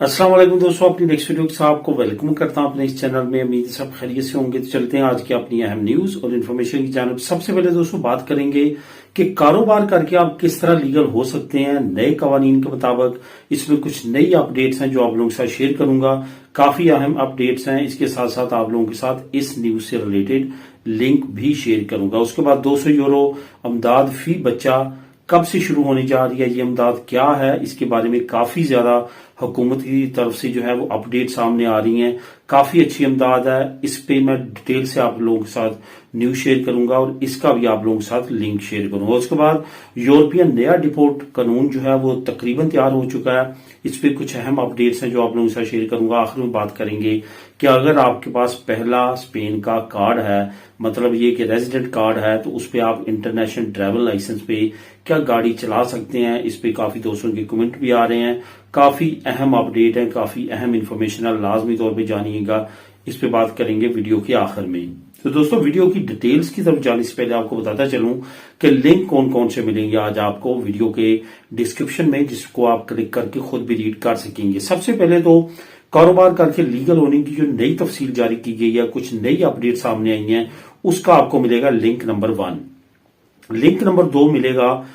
अस्सलाम वालेकुम दोस्तों, अपनी नेक्स्ट वीडियो के साथ आपको वेलकम करता हूं अपने इस चैनल में। उम्मीद सब खैरियत से होंगे। तो चलते हैं आज की अपनी अहम न्यूज और इन्फॉर्मेशन की जानब। सबसे पहले दोस्तों बात करेंगे कि कारोबार करके आप किस तरह लीगल हो सकते हैं नए कवानीन के मुताबिक। इसमें कुछ नई अपडेट्स हैं जो आप लोगों के साथ शेयर करूंगा। काफी अहम अपडेट्स हैं। इसके साथ साथ आप लोगों के साथ इस न्यूज से रिलेटेड लिंक भी शेयर करूंगा। उसके बाद 200 यूरो अमदाद फी बच्चा कब से शुरू होने जा रही है, ये इमदाद क्या है, इसके बारे में काफी ज्यादा हुकूमत की तरफ से जो है वो अपडेट सामने आ रही हैं। काफी अच्छी इमदाद है। इस पे मैं डिटेल से आप लोगों के साथ न्यूज शेयर करूंगा और इसका भी आप लोगों के साथ लिंक शेयर करूंगा। उसके बाद यूरोपियन नया डिपोर्ट कानून जो है वो तकरीबन तैयार हो चुका है। इस पे कुछ अहम अपडेट्स हैं जो आप लोगों के साथ शेयर करूंगा। आखिर में बात करेंगे कि अगर आपके पास पहला स्पेन का कार्ड है, मतलब ये कि रेजिडेंट कार्ड है, तो उस पे आप इंटरनेशनल ट्रैवल लाइसेंस पे क्या गाड़ी चला सकते हैं। इस पे काफी दोस्तों के कमेंट भी आ रहे हैं। काफी अहम अपडेट है, काफी अहम इंफॉर्मेशन है, लाजमी तौर पे जानिएगा। इस पे बात करेंगे वीडियो के आखिर में। तो दोस्तों वीडियो की डिटेल्स की तरफ जाने से पहले आपको बताता चलूं कि लिंक कौन कौन से मिलेंगे आज आपको वीडियो के डिस्क्रिप्शन में, जिसको आप क्लिक करके खुद भी रीड कर सकेंगे। सबसे पहले तो कारोबार करके लीगल होने की जो नई तफसील जारी की गई है, कुछ नई अपडेट सामने आई हैं, उसका आपको मिलेगा लिंक नंबर 1। लिंक नंबर 2 मिलेगा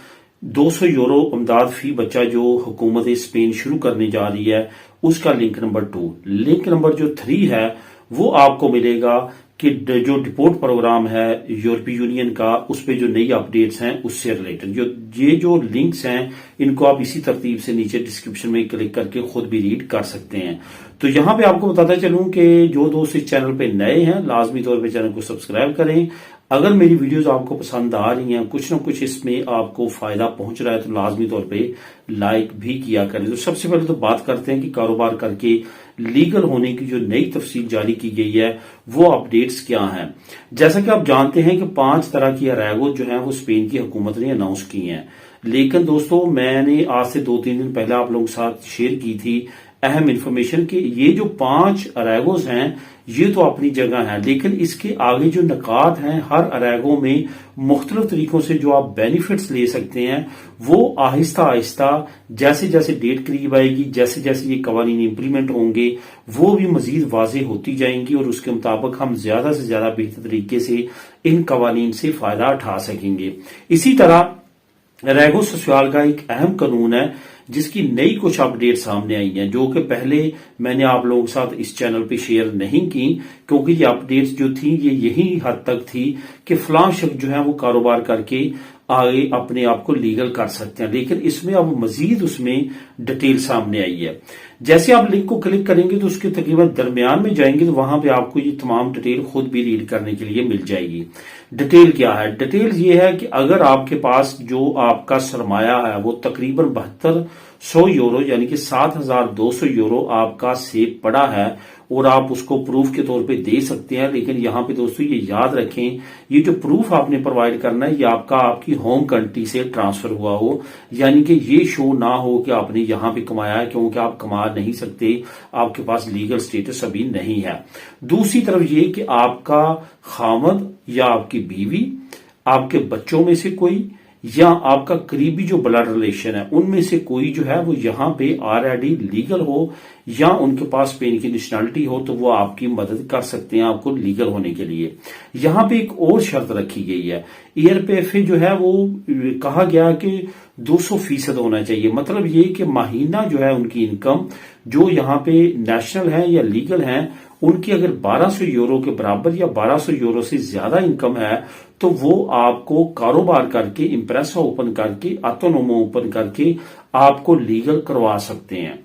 200 यूरो अमदाद फी बच्चा जो हुकूमत स्पेन शुरू करने जा रही है, उसका लिंक नंबर 2। लिंक नंबर जो 3 है वो आपको मिलेगा कि जो डिपोर्ट प्रोग्राम है यूरोपीय यूनियन का, उस पे जो नई अपडेट्स हैं उससे रिलेटेड जो लिंक्स हैं, इनको आप इसी तरतीब से नीचे डिस्क्रिप्शन में क्लिक करके खुद भी रीड कर सकते हैं। तो यहां पे आपको बताता चलूं कि जो दोस्त इस चैनल पे नए हैं लाजमी तौर पे चैनल को सब्सक्राइब करें। अगर मेरी वीडियोस आपको पसंद आ रही हैं, कुछ ना कुछ इसमें आपको फायदा पहुंच रहा है, तो लाजमी तौर पे लाइक भी किया करें। तो सबसे पहले तो बात करते हैं कि कारोबार करके लीगल होने की जो नई तफसील जारी की गई है वो अपडेट्स क्या हैं। जैसा कि आप जानते हैं कि 5 तरह की अराइगो जो है वो स्पेन की हुकूमत ने अनाउंस की हैं। लेकिन दोस्तों मैंने आज से 2-3 दिन पहले आप लोगों के साथ शेयर की थी अहम इंफॉर्मेशन कि ये जो 5 अराइगोज हैं ये तो अपनी जगह है, लेकिन इसके आगे जो निकात हैं, हर अराइगो में मुख्तलिफ तरीकों से जो आप बेनिफिट्स ले सकते हैं, वो आहिस्ता आहिस्ता जैसे जैसे डेट करीब आएगी, जैसे जैसे ये कवानीन इंप्लीमेंट होंगे, वो भी मजीद वाज़ेह होती जाएंगी और उसके मुताबिक हम ज्यादा से ज्यादा बेहतर तरीके से इन कवानीन से फायदा उठा सकेंगे। इसी तरह रेगो सोशल का एक अहम कानून है जिसकी नई कुछ अपडेट सामने आई हैं, जो कि पहले मैंने आप लोगों के साथ इस चैनल पे शेयर नहीं की, क्योंकि ये अपडेट्स जो थी ये यही हद तक थी कि फलां शख्स जो है वो कारोबार करके आगे अपने आप को लीगल कर सकते हैं। लेकिन इसमें अब मजीद उसमें डिटेल सामने आई है। जैसे आप लिंक को क्लिक करेंगे तो उसके तकरीबन दरमियान में जाएंगे तो वहां पे आपको ये तमाम डिटेल खुद भी रीड करने के लिए मिल जाएगी। डिटेल क्या है? डिटेल ये है कि अगर आपके पास जो आपका सरमाया है वो तकरीबन 7200 यूरो यानी कि 7200 यूरो आपका सेव पड़ा है और आप उसको प्रूफ के तौर पे दे सकते हैं। लेकिन यहाँ पे दोस्तों ये याद रखें, ये जो प्रूफ आपने प्रोवाइड करना है ये आपकी होम कंट्री से ट्रांसफर हुआ हो, यानी कि ये शो ना हो कि आपने यहाँ पे कमाया है, क्योंकि आप कमा नहीं सकते, आपके पास लीगल स्टेटस अभी नहीं है। दूसरी तरफ ये कि आपका खामद या आपकी बीवी, आपके बच्चों में से कोई या आपका करीबी जो ब्लड रिलेशन है उनमें से कोई जो है वो यहाँ पे ऑलरेडी लीगल हो या उनके पास स्पेन की नेशनलिटी हो, तो वो आपकी मदद कर सकते हैं आपको लीगल होने के लिए। यहाँ पे एक और शर्त रखी गई है, ईआरपीएफ जो है वो कहा गया कि 200% होना चाहिए। मतलब ये कि महीना जो है उनकी इनकम जो यहाँ पे नेशनल है या लीगल है, उनकी अगर 1200 यूरो के बराबर या 1200 यूरो से ज्यादा इनकम है तो वो आपको कारोबार करके, इम्प्रेसा ओपन करके, ऑटोनोमो ओपन करके आपको लीगल करवा सकते हैं।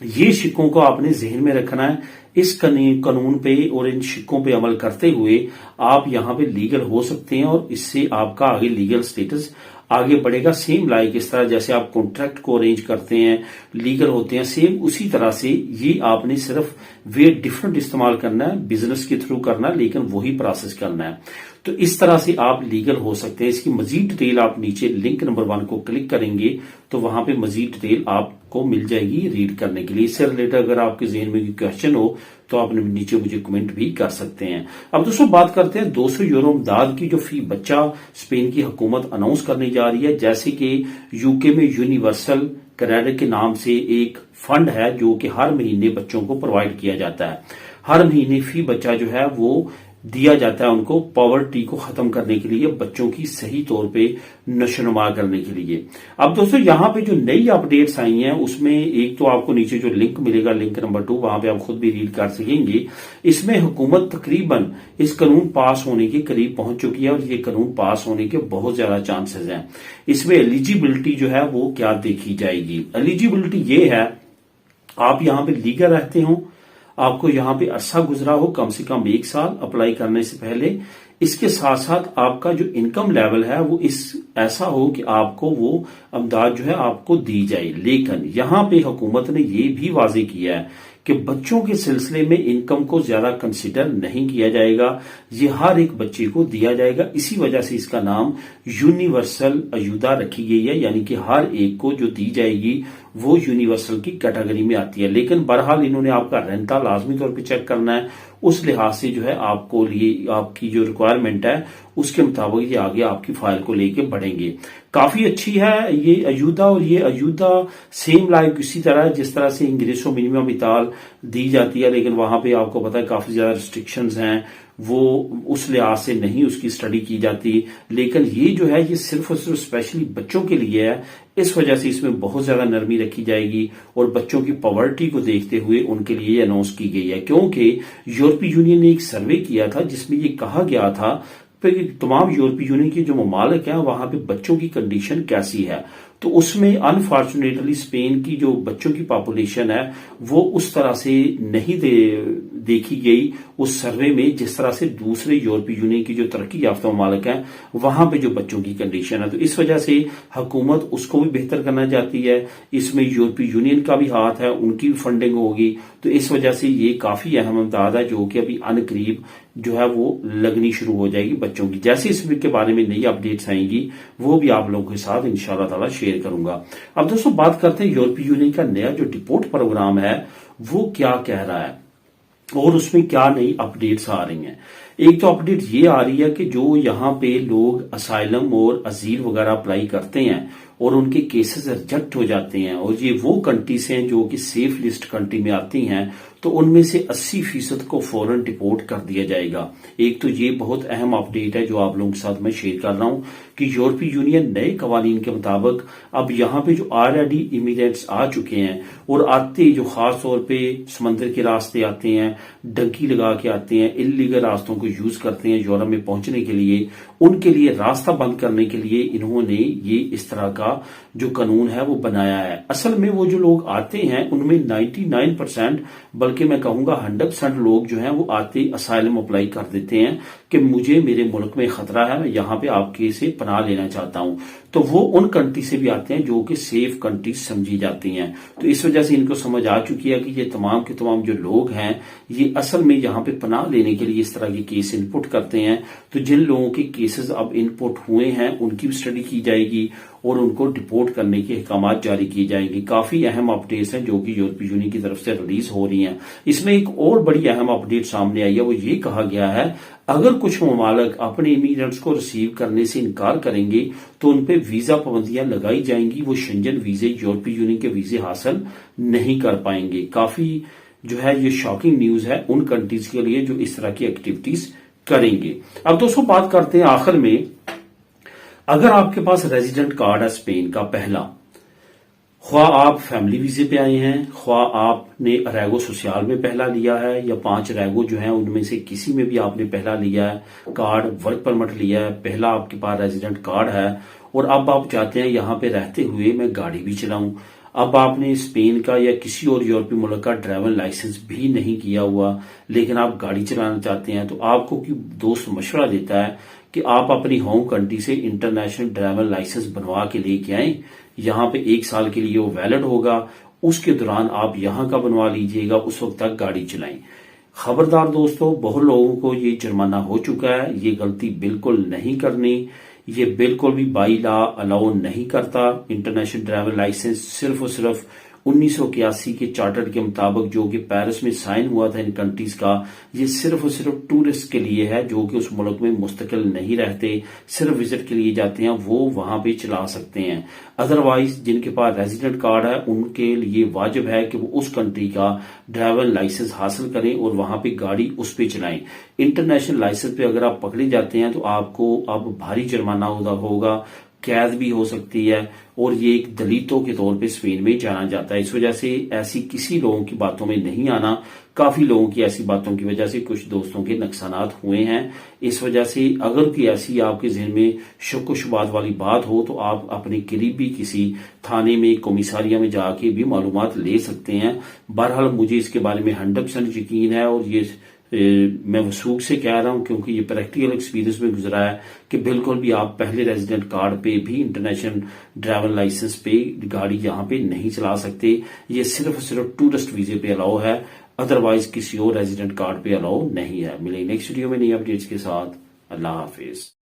ये शिक्कों को आपने जहन में रखना है। इस कानून पे और इन शिक्कों पे अमल करते हुए आप यहाँ पे लीगल हो सकते हैं और इससे आपका आगे लीगल स्टेटस आगे बढ़ेगा। सेम लाइक इस तरह जैसे आप कॉन्ट्रैक्ट को अरेंज करते हैं, लीगल होते हैं, सेम उसी तरह से ये आपने सिर्फ वे डिफरेंट इस्तेमाल करना है, बिजनेस के थ्रू करना है, लेकिन वही प्रोसेस करना है। तो इस तरह से आप लीगल हो सकते हैं। इसकी मजीद डिटेल आप नीचे लिंक नंबर 1 को क्लिक करेंगे तो वहां पे मजीद डिटेल आपको मिल जाएगी रीड करने के लिए। इससे रिलेटेड अगर आपके जहन में कोई क्वेश्चन हो तो आप नीचे मुझे कमेंट भी कर सकते हैं। अब दोस्तों बात करते हैं 200 यूरो इमदाद की जो फी बच्चा स्पेन की हुकूमत अनाउंस करने जा रही है। जैसे कि यूके में यूनिवर्सल क्रेडिट के नाम से एक फंड है जो कि हर महीने बच्चों को प्रोवाइड किया जाता है। हर महीने फी बच्चा जो है वो दिया जाता है उनको पॉवर्टी को खत्म करने के लिए, बच्चों की सही तौर पे नशोनुमा करने के लिए। अब दोस्तों यहाँ पे जो नई अपडेट्स आई हैं उसमें एक तो आपको नीचे जो लिंक मिलेगा, लिंक नंबर 2, वहां पे आप खुद भी रीड कर सकेंगे। इसमें हुकूमत तकरीबन इस कानून पास होने के करीब पहुंच चुकी है और ये कानून पास होने के बहुत ज्यादा चांसेस हैं। इसमें एलिजिबिलिटी जो है वो क्या देखी जाएगी। एलिजिबिलिटी ये है, आप यहाँ पे लीगल रहते हो, आपको यहाँ पे अरसा गुजरा हो कम से कम 1 साल अप्लाई करने से पहले, इसके साथ साथ आपका जो इनकम लेवल है वो ऐसा हो कि आपको वो अमदाद जो है आपको दी जाए। लेकिन यहाँ पे हुकूमत ने ये भी वाजे किया है कि बच्चों के सिलसिले में इनकम को ज्यादा कंसिडर नहीं किया जाएगा, ये हर एक बच्चे को दिया जाएगा। इसी वजह से इसका नाम यूनिवर्सल अयूदा रखी गई है, यानी कि हर एक को जो दी जाएगी वो यूनिवर्सल की कैटेगरी में आती है। लेकिन बहरहाल इन्होंने आपका रेंटा लाजमी तौर पे चेक करना है, उस लिहाज से जो है आपको लिए आपकी जो रिक्वायरमेंट है उसके मुताबिक ये आगे आपकी फाइल को लेके बढ़ेंगे। काफी अच्छी है ये अयूदा, और ये अयूदा सेम लाइक इसी तरह है जिस तरह से इंग्रेसो मिनिमम इताल दी जाती है, लेकिन वहां पे आपको पता है काफी ज्यादा रिस्ट्रिक्शंस हैं, वो उस लिहाज से नहीं उसकी स्टडी की जाती। लेकिन ये जो है ये सिर्फ और सिर्फ स्पेशली बच्चों के लिए है, इस वजह से इसमें बहुत ज्यादा नरमी रखी जाएगी और बच्चों की पॉवर्टी को देखते हुए उनके लिए अनाउंस की गई है। क्योंकि यूरोपीय यूनियन ने एक सर्वे किया था जिसमें ये कहा गया था कि तमाम यूरोपीय यूनियन के जो ममालिक हैं वहां पे बच्चों की कंडीशन कैसी है, तो उसमें अनफॉर्चुनेटली स्पेन की जो बच्चों की पॉपुलेशन है वो उस तरह से नहीं देखी गई उस सर्वे में जिस तरह से दूसरे यूरोपीय यूनियन की जो तरक्की याफ्ता ममालिक हैं वहां पे जो बच्चों की कंडीशन है। तो इस वजह से हुकूमत उसको भी बेहतर करना चाहती है, इसमें यूरोपीय यूनियन का भी हाथ है, उनकी भी फंडिंग होगी। तो इस वजह से ये काफी अहम इमदाद है जो कि अभी अनकरीब जो है वो लगनी शुरू हो जाएगी बच्चों की। जैसे इसके बारे में नई अपडेट्स आएंगी वो भी आप लोगों के साथ इंशाअल्लाह ताला शेयर करूंगा। अब दोस्तों बात करते हैं यूरोपीय यूनियन का नया जो डिपोर्ट प्रोग्राम है वो क्या कह रहा है और उसमें क्या नई अपडेट्स आ रही हैं। एक तो अपडेट ये आ रही है कि जो यहाँ पे लोग असाइलम और अजील वगैरह अप्लाई करते हैं और उनके केसेस रिजेक्ट हो जाते हैं और ये वो कंट्रीज हैं जो कि सेफ लिस्ट कंट्री में आती हैं, तो उनमें से 80% को फौरन डिपोर्ट कर दिया जाएगा। एक तो ये बहुत अहम अपडेट है जो आप लोगों के साथ मैं शेयर कर रहा हूं कि यूरोपीय यूनियन नए कवानीन के मुताबिक अब यहाँ पे जो ऑलरेडी इमिग्रेंट्स आ चुके हैं और आते जो खास तौर पे समंदर के रास्ते आते हैं, डंकी लगा के आते हैं, इल्लीगल रास्तों को यूज करते हैं यूरोप में पहुंचने के लिए, उनके लिए रास्ता बंद करने के लिए इन्होंने ये इस तरह का जो कानून है वो बनाया है। असल में वो जो लोग आते हैं उनमें 99% बल्कि मैं कहूंगा 100% लोग जो हैं वो आते असाइलम अप्लाई कर देते हैं कि मुझे मेरे मुल्क में खतरा है, मैं यहाँ पे आपके से पनाह लेना चाहता हूं। तो वो उन कंट्री से भी आते हैं जो कि सेफ कंट्री समझी जाती हैं। तो इस वजह से इनको समझ आ चुकी है कि ये तमाम के तमाम जो लोग हैं ये असल में यहाँ पे पनाह लेने के लिए इस तरह के केस इनपुट करते हैं। तो जिन लोगों के केसेस अब इनपुट हुए हैं उनकी भी स्टडी की जाएगी और उनको डिपोर्ट करने के अहकाम जारी किए जाएंगे। काफी अहम अपडेट्स हैं जो कि यूरोपीय यूनियन की तरफ से रिलीज हो रही हैं। इसमें एक और बड़ी अहम अपडेट सामने आई है, वो ये कहा गया है अगर कुछ ममालिक अपने इमिग्रेंट्स को रिसीव करने से इनकार करेंगे तो उन पे वीजा पाबंदियां लगाई जाएंगी, वो शेंजन वीजे यूरोपीय यूनियन के वीजे हासिल नहीं कर पाएंगे। काफी जो है ये शॉकिंग न्यूज है उन कंट्रीज के लिए जो इस तरह की एक्टिविटीज करेंगे। अब दोस्तों बात करते हैं आखिर में, अगर आपके पास रेजिडेंट कार्ड है स्पेन का पहला, ख्वा आप फैमिली वीजे पे आए हैं, ख्वा आपने अरेगो सोशल में पहला लिया है या 5 अरेगो जो है उनमें से किसी में भी आपने पहला लिया है कार्ड, वर्क परमिट लिया है, पहला आपके पास रेजिडेंट कार्ड है और अब आप चाहते हैं यहाँ पे रहते हुए मैं गाड़ी भी चलाऊं। अब आपने स्पेन का या किसी और यूरोपीय मुल्क का ड्राइविंग लाइसेंस भी नहीं किया हुआ लेकिन आप गाड़ी चलाना चाहते हैं, तो आपको की दोस्त मशवरा देता है कि आप अपनी होम कंट्री से इंटरनेशनल ड्राइविंग लाइसेंस बनवा के लेके आए। यहाँ पे 1 साल के लिए वो वैलिड होगा, उसके दौरान आप यहाँ का बनवा लीजिएगा, उस वक्त तक गाड़ी चलाएं। खबरदार दोस्तों, बहुत लोगों को ये जुर्माना हो चुका है, ये गलती बिल्कुल नहीं करनी, ये बिल्कुल भी बाई लॉ अलाउ नहीं करता। इंटरनेशनल ड्राइविंग लाइसेंस सिर्फ और सिर्फ 1981 کے چارٹر کے مطابق جو کہ پیرس میں سائن ہوا تھا ان کنٹریز کا، یہ صرف اور صرف ٹورسٹ کے لیے ہے جو کہ اس ملک میں مستقل نہیں رہتے، صرف وزٹ کے لیے جاتے ہیں، وہ وہاں پہ چلا سکتے ہیں۔ ادروائز جن کے پاس ریزیڈنٹ کارڈ ہے ان کے لیے واجب ہے کہ وہ اس کنٹری کا ڈرائیور لائسنس حاصل کریں اور وہاں پہ گاڑی اس پہ چلائیں۔ انٹرنیشنل لائسنس پہ اگر آپ پکڑے جاتے ہیں تو آپ کو اب بھاری جرمانہ ہوگا، قید بھی ہو سکتی ہے، اور یہ ایک دلیتوں کے طور پہ اسپین میں جانا جاتا ہے۔ اس وجہ سے ایسی کسی لوگوں کی باتوں میں نہیں آنا۔ کافی لوگوں کی ایسی باتوں کی وجہ سے کچھ دوستوں کے نقصانات ہوئے ہیں۔ اس وجہ سے اگر کوئی ایسی آپ کے ذہن میں شک و شبہات والی بات ہو تو آپ اپنے قریبی کسی تھانے میں، کمیساریہ میں جا کے بھی معلومات لے سکتے ہیں۔ بہرحال مجھے اس کے بارے میں 100% یقین ہے، اور یہ میں وثوق سے کہہ رہا ہوں کیونکہ یہ پریکٹیکل ایکسپیرینس میں گزرا ہے کہ بالکل بھی آپ پہلے ریزیڈنٹ کارڈ پہ بھی انٹرنیشنل ڈرائیور لائسنس پہ گاڑی یہاں پہ نہیں چلا سکتے۔ یہ صرف ٹورسٹ ویزے پہ الاؤ ہے، ادروائز کسی اور ریزیڈنٹ کارڈ پہ الاؤ نہیں ہے۔ ملیں نیکسٹ ویڈیو میں نئی اپڈیٹس کے ساتھ۔ اللہ حافظ۔